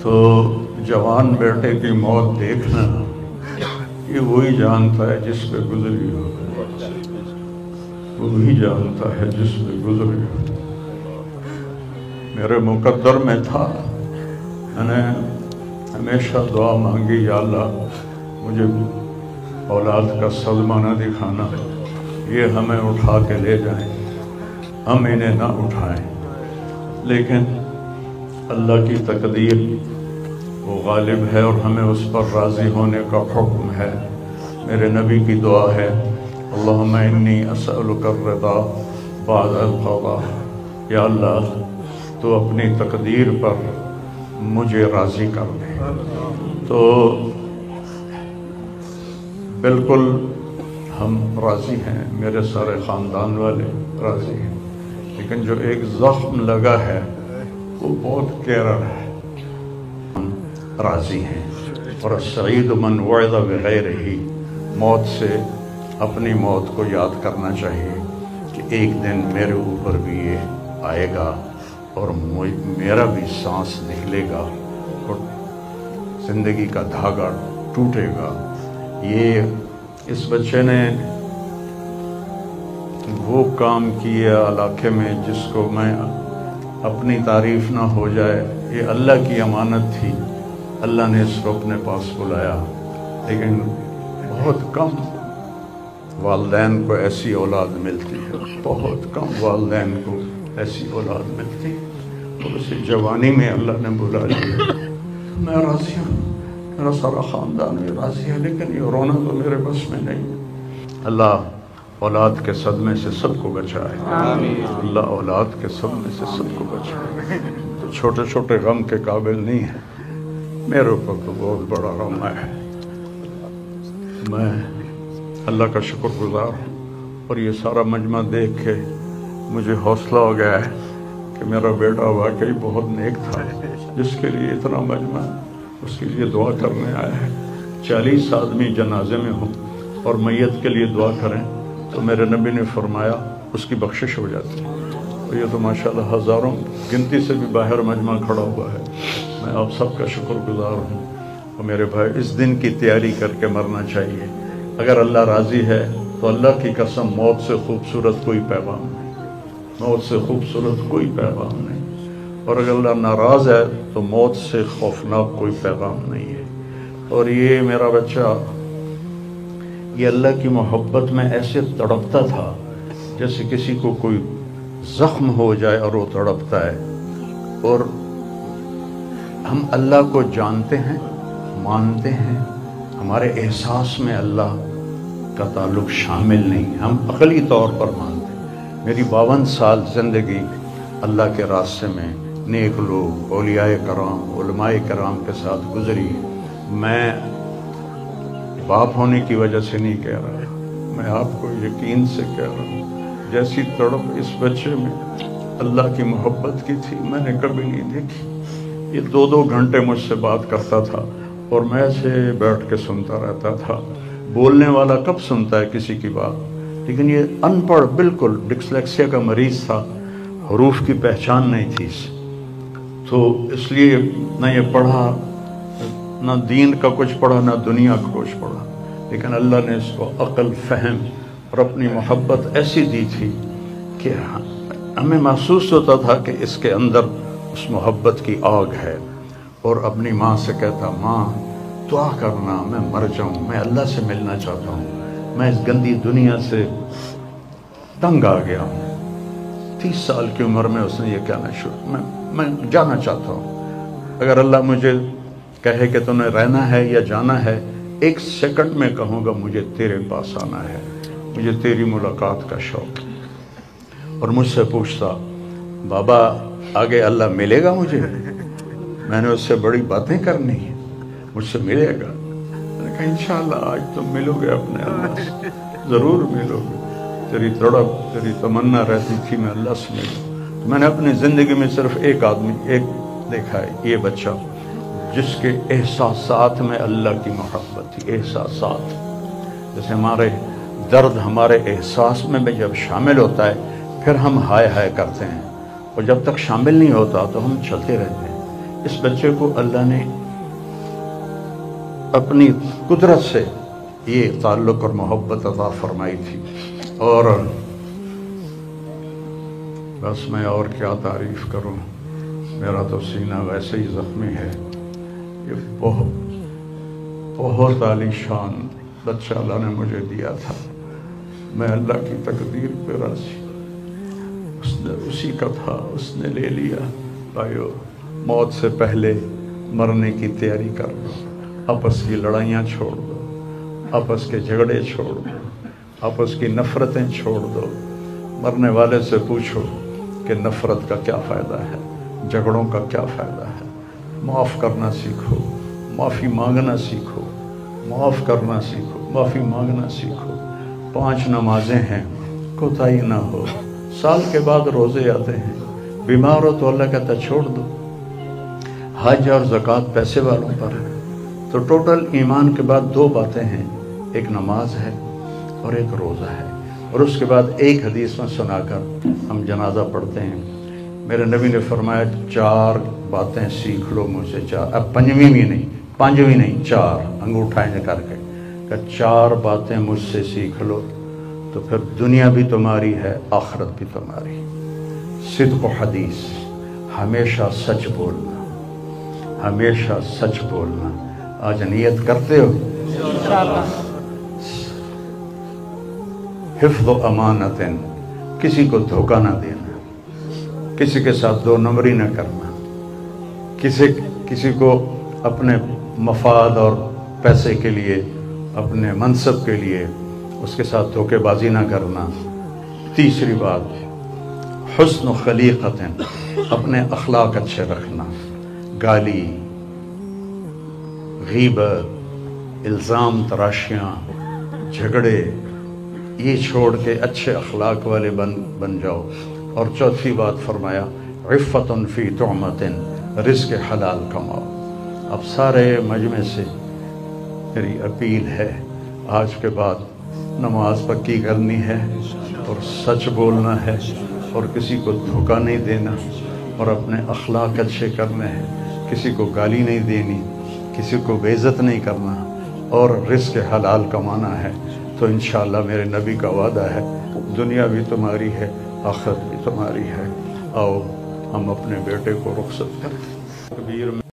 تو जवान बेटे की मौत देखना ये वही जानता है जिस पे गुजरी हो, वही जानता है जिस पे गुजरी हो। मेरे मुकद्दर में था, मैंने हमेशा दुआ मांगी, या अल्लाह मुझे औलाद का सदमा न दिखाना, ये हमें उठा के ले जाएं, हम इन्हें ना उठाएं। लेकिन अल्लाह की तकदीर वो गालिब है और हमें उस पर राज़ी होने का हुक्म है। मेरे नबी की दुआ है, अल्लाहुम्मा इन्नी असअलुका रिदा बाद अल क़ज़ा, या अल्लाह तो अपनी तकदीर पर मुझे राज़ी कर दे। तो बिल्कुल हम राज़ी हैं, मेरे सारे ख़ानदान वाले राज़ी हैं, लेकिन जो एक ज़ख्म लगा है वो बहुत गहरा है। राज़ी हैं और सईद मन वअज़ बिग़ैरिही, मौत से अपनी मौत को याद करना चाहिए कि एक दिन मेरे ऊपर भी ये आएगा और मेरा भी सांस निकलेगा और ज़िंदगी का धागा टूटेगा। ये इस बच्चे ने वो काम किया इलाके में जिसको मैं अपनी तारीफ़ ना हो जाए, ये अल्लाह की अमानत थी, अल्लाह ने इसको अपने पास बुलाया। लेकिन बहुत कम वालिदैन को ऐसी औलाद मिलती है, बहुत कम वालिदैन को ऐसी औलाद मिलती है। और उसे जवानी में अल्लाह ने बुला लिया। मैं राज़ी हूँ, मेरा सारा ख़ानदान भी राज़ी है, लेकिन ये रोना तो मेरे बस में नहीं है। अल्लाह औलाद के सदमे से सबको बचाए, अल्लाह औलाद के सदमे से सबको बचाए। तो छोटे छोटे गम के काबिल नहीं है, मेरे ऊपर तो बहुत बड़ा गम है। मैं अल्लाह का शुक्रगुज़ार हूँ और ये सारा मजमा देख के मुझे हौसला हो गया है कि मेरा बेटा वाकई बहुत नेक था, जिसके लिए इतना मजमा उसके लिए दुआ करने आया है। 40 आदमी जनाजे में हों और मैयत के लिए दुआ करें तो मेरे नबी ने फरमाया उसकी बख्शिश हो जाती है। तो ये तो माशाल्लाह हज़ारों गिनती से भी बाहर मजमा खड़ा हुआ है। मैं आप सबका शुक्रगुज़ार हूँ। और मेरे भाई, इस दिन की तैयारी करके मरना चाहिए। अगर अल्लाह राज़ी है तो अल्लाह की कसम मौत से खूबसूरत कोई पैगाम नहीं, मौत से खूबसूरत कोई पैगाम नहीं। और अगर अल्लाह नाराज़ है तो मौत से खौफनाक कोई पैगाम नहीं है। और ये मेरा बच्चा ये अल्लाह की मोहब्बत में ऐसे तड़पता था जैसे किसी को कोई ज़ख्म हो जाए और वो तड़पता है। और हम अल्लाह को जानते हैं, मानते हैं, हमारे एहसास में अल्लाह का ताल्लुक़ शामिल नहीं, हम अक़ली तौर पर मानते हैं। मेरी 52 साल ज़िंदगी अल्लाह के रास्ते में नेक लोग, औलियाए कराम, उलमाए कराम के साथ गुज़री। मैं बाप होने की वजह से नहीं कह रहा, मैं आपको यकीन से कह रहा हूँ, जैसी तड़प इस बच्चे में अल्लाह की मोहब्बत की थी मैंने कभी नहीं देखी। ये 2-2 घंटे मुझसे बात करता था और मैं ऐसे बैठ के सुनता रहता था। बोलने वाला कब सुनता है किसी की बात, लेकिन ये अनपढ़, बिल्कुल डिस्लेक्सिया का मरीज़ था, हरूफ की पहचान नहीं थी इसे। तो इसलिए न ये पढ़ा, ना दीन का कुछ पढ़ा, ना दुनिया का कुछ पढ़ा, लेकिन अल्लाह ने इसको अक़ल, फ़हम और अपनी मोहब्बत ऐसी दी थी कि हमें महसूस होता था कि इसके अंदर उस मोहब्बत की आग है। और अपनी माँ से कहता, माँ दुआ करना, मैं मर जाऊँ, मैं अल्लाह से मिलना चाहता हूँ, मैं इस गंदी दुनिया से तंग आ गया हूँ। 30 साल की उम्र में उसने ये कहना शुरू, मैं जाना चाहता हूँ। अगर अल्लाह मुझे कहे कि तुम्हें रहना है या जाना है, 1 सेकंड में कहूँगा मुझे तेरे पास आना है, मुझे तेरी मुलाकात का शौक़ है। और मुझसे पूछता, बाबा आगे अल्लाह मिलेगा मुझे? मैंने उससे बड़ी बातें करनी है, मुझसे मिलेगा? मैंने कहा इंशाअल्लाह आज तुम मिलोगे अपने अल्लाह से, ज़रूर मिलोगे। तेरी तड़प, तेरी तमन्ना रहती थी मैं अल्लाह से मिलूँ। तो मैंने अपनी ज़िंदगी में सिर्फ एक आदमी देखा है, ये बच्चा, जिसके एहसासात में अल्लाह की मोहब्बत थी। एहसासात, जैसे हमारे दर्द हमारे एहसास में भी जब शामिल होता है फिर हम हाय हाय करते हैं, और जब तक शामिल नहीं होता तो हम चलते रहते हैं। اس بچے کو اللہ نے اپنی قدرت سے یہ تعلق اور محبت عطا فرمائی تھی، اور بس میں اور کیا تعریف کروں، میرا تو سینہ ویسے ہی زخمی ہے۔ یہ بہت عالی شان بچہ اللہ نے مجھے دیا تھا، میں اللہ کی تقدیر پہ راضی، اسی کا تھا، اس نے لے لیا۔ بھائیو، موت سے پہلے مرنے کی تیاری کر دو، آپس کی لڑائیاں چھوڑ دو، آپس کے جھگڑے چھوڑ دو، آپس کی نفرتیں چھوڑ دو۔ مرنے والے سے پوچھو کہ نفرت کا کیا فائدہ ہے، جھگڑوں کا کیا فائدہ ہے۔ معاف کرنا سیکھو، معافی مانگنا سیکھو، معاف کرنا سیکھو، معافی مانگنا سیکھو۔ 5 نمازیں ہیں، کوتاہی نہ ہو۔ سال کے بعد روزے آتے ہیں، بیمار ہو تو اللہ کہتا چھوڑ دو۔ حج اور زکوٰۃ پیسے والوں پر ہے۔ تو ٹوٹل ایمان کے بعد 2 باتیں ہیں، ایک نماز ہے اور ایک روزہ ہے، اور اس کے بعد ایک حدیث میں سنا کر ہم جنازہ پڑھتے ہیں۔ میرے نبی نے فرمایا 4 باتیں سیکھ لو مجھ سے، 4، اب 5ویں بھی نہیں، 5ویں نہیں، 4 انگوٹھا کر کے کہ 4 باتیں مجھ سے سیکھ لو تو پھر دنیا بھی تمہاری ہے، آخرت بھی تمہاری۔ صدق و حدیث، ہمیشہ سچ بولنا، ہمیشہ سچ بولنا۔ آج نیت کرتے ہو؟ انشاءاللہ۔ حفظ و امانت، کسی کو دھوکہ نہ دینا، کسی کے ساتھ 2 نمبری نہ کرنا، کسی کو اپنے مفاد اور پیسے کے لیے، اپنے منصب کے لیے اس کے ساتھ دھوکے بازی نہ کرنا۔ تیسری بات، حسن و خلیقت، اپنے اخلاق اچھے رکھنا، گالی، غیبت، الزام تراشیاں، جھگڑے، یہ چھوڑ کے اچھے اخلاق والے بن جاؤ۔ اور چوتھی بات فرمایا عفت فی طعمت، رزق حلال کماؤ۔ اب سارے مجمع سے میری اپیل ہے، آج کے بعد نماز پکی کرنی ہے اور سچ بولنا ہے اور کسی کو دھوکہ نہیں دینا اور اپنے اخلاق اچھے کرنے ہیں، کسی کو گالی نہیں دینی، کسی کو بے عزت نہیں کرنا، اور رزق حلال کمانا ہے۔ تو انشاءاللہ میرے نبی کا وعدہ ہے، دنیا بھی تمہاری ہے، آخرت بھی تمہاری ہے۔ آؤ ہم اپنے بیٹے کو رخصت کریں۔